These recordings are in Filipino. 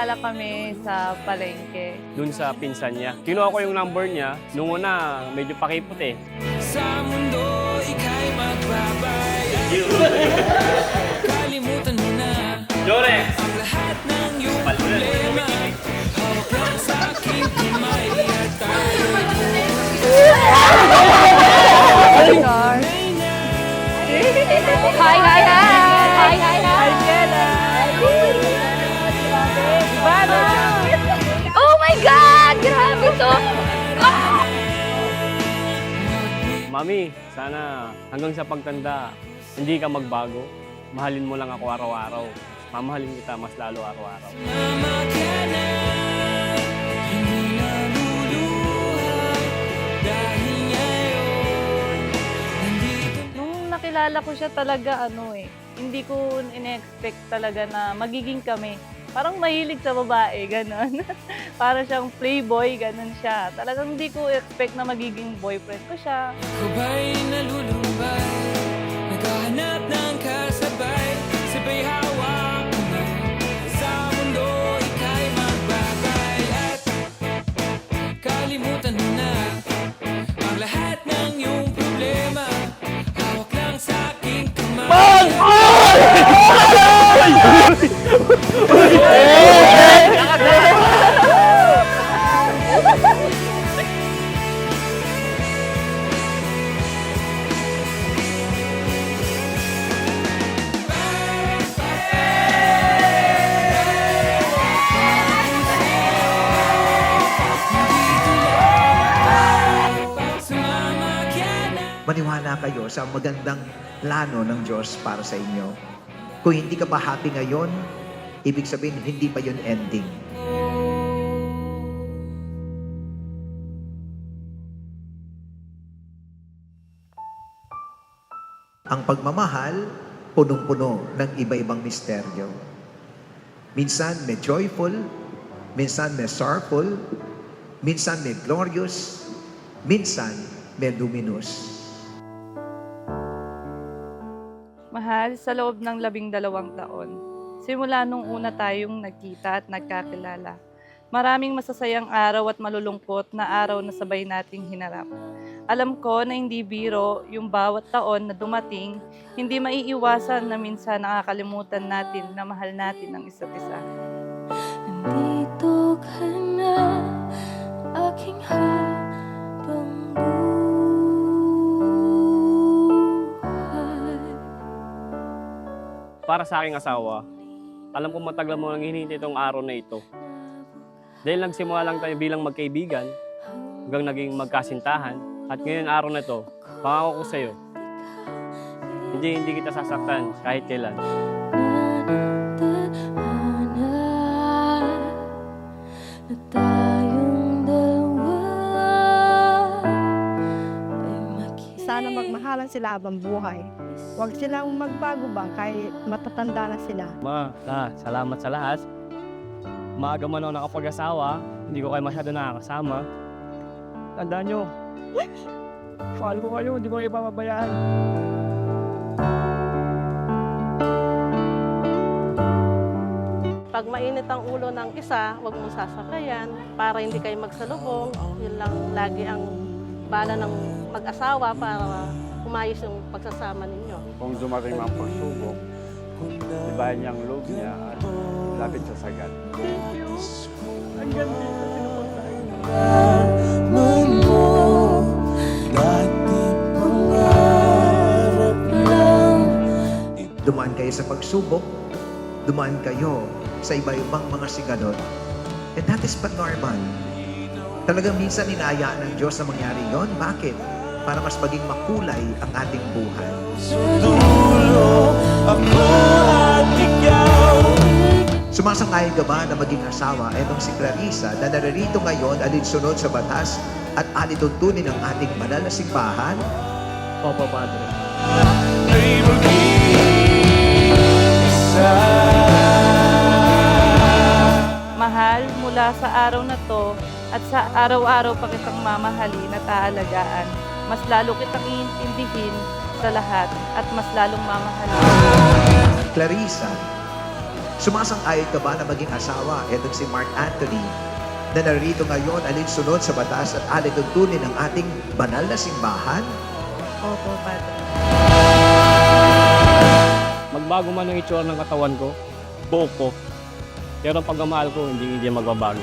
nagkakilala kami sa palengke. Dun sa pinsan niya. Kinuha ko yung number niya. Nung una, medyo pakipot eh. Sa mundo, ika'y magbabayad. Kalimutan mo na Jorex! ang lahat ng iyong problema. Hawak lang sa aking kamay at tayo'y Hi, hi, hi! Hi, hi, hi! Angela! Ivana! Oh my God! Grabe to! Mami, sana hanggang sa pagtanda, hindi ka magbago. Mahalin mo lang ako araw-araw. Mamahalin kita mas lalo araw-araw. mama ka na. Hindi na luluha dahil ngayon nandito. Nung nakilala ko siya talaga, hindi ko in-expect talaga na magiging kami. Parang mahilig sa babae, gano'n. Para siyang playboy, gano'n siya. Talagang hindi ko expect na magiging boyfriend ko siya. Ako ba'y nalulumbay? Naghahanap ng kasabay. Sabay hawak na sa mundo, ika'y magbabay. At kalimutan mo na ang lahat ng iyong problema. Hawak lang sa aking kamay. Sumama ka na. Maniwala kayo sa magandang plano ng Diyos para sa inyo. Kung hindi ka pa happy ngayon, ibig sabihin hindi pa yun ending. Ang pagmamahal, punong-puno ng iba-ibang misteryo. Minsan may joyful, minsan may sorrowful, minsan may glorious, minsan may luminous. Mahal, sa loob ng 12 taon, simula nung una tayong nagkita at nagkakilala, maraming masasayang araw at malulungkot na araw na sabay nating hinarap. Alam ko na hindi biro yung bawat taon na dumating, hindi maiiwasan na minsan nakakalimutan natin na mahal natin ang isa't isa. Nandito ka na, aking habang buhay. Para sa aking asawa, alam ko matagal mo nang hinihintay itong araw na ito. Dahil nagsimula lang tayo bilang magkaibigan, hanggang naging magkasintahan, at ngayon araw na ito, pangako ko sa'yo, hindi kita sasaktan kahit kailan. Na tayong dalawa ay Sana magmahalan sila habang buhay. Huwag silang magbago ba kahit matatanda na sila. Ma, salamat sa lahat. Maaga man ako nakapag-asawa, hindi ko kayo masyado nakakasama. Tandaan nyo, mahal ko kayo, hindi ko kayo ipapabayaan. Pag mainit ang ulo ng isa, huwag mong sasakayan para hindi kayo magsalubong. Yun lang lagi ang bala ng mag-asawa para umayos yung pagsasama ninyo. Kung dumating ang pagsubok, ibahin niya ang loob niya at lapit sa sagad. Man mo, dati pangarap lang. Dumaan kayo sa pagsubok, dumaan kayo sa iba-ibang mga sigalot. And that is but normal. Talagang minsan inayaan ng Diyos na mangyari yon. Bakit? Para mas maging makulay ang ating buhay. Sa dulo, ako at ikaw. Sumasang-ayon ka ba na maging asawa etong si Clarissa na naririto ngayon alinsunod sa batas at alituntunin ng ating banal na simbahan? Opo, Padre. Ay mag-isa. Mahal, mula sa araw na to at sa araw-araw pa kitang mamahalin at aalagaan, mas lalo kitang iintindihin sa lahat at mas lalong mamahalin. Clarissa, Sumasang-ayon ka ba na maging asawa? Etong si Mark Anthony na narito ngayon alinsunod sa batas at alituntunin ng ating banal na simbahan? Opo, Padre. Magbago man ang itsura ng katawan ko, buo ko. Pero ang pagmamahal ko, hindi magbabago.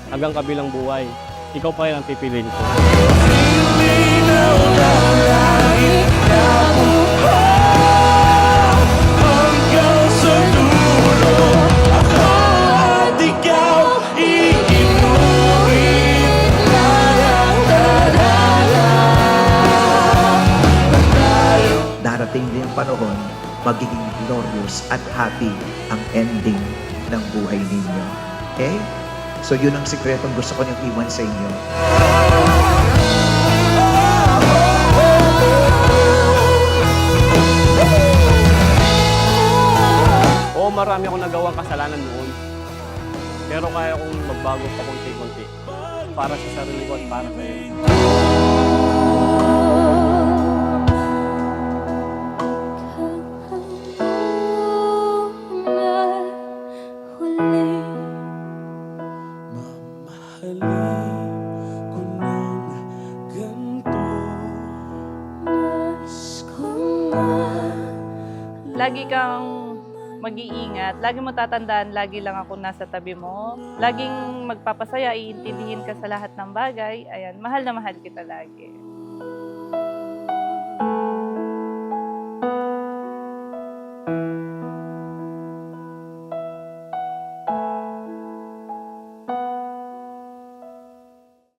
Hanggang kabilang buhay, ikaw pa rin ang pipiliin ko. Darating din ang panahon, magiging glorious at happy ang ending ng buhay ninyo. Okay? So yun ang sikretong gusto ko niyong iwan sa inyo. Oo, marami akong nagawang kasalanan noon. Pero kaya kong magbago pa konti-konti. Para sa sarili ko at para sa iyo. Lagi kang mag-iingat. Lagi mo tatandaan, lagi lang ako nasa tabi mo. Laging magpapasaya, iintindihin ka sa lahat ng bagay. Ayan, mahal na mahal kita lagi.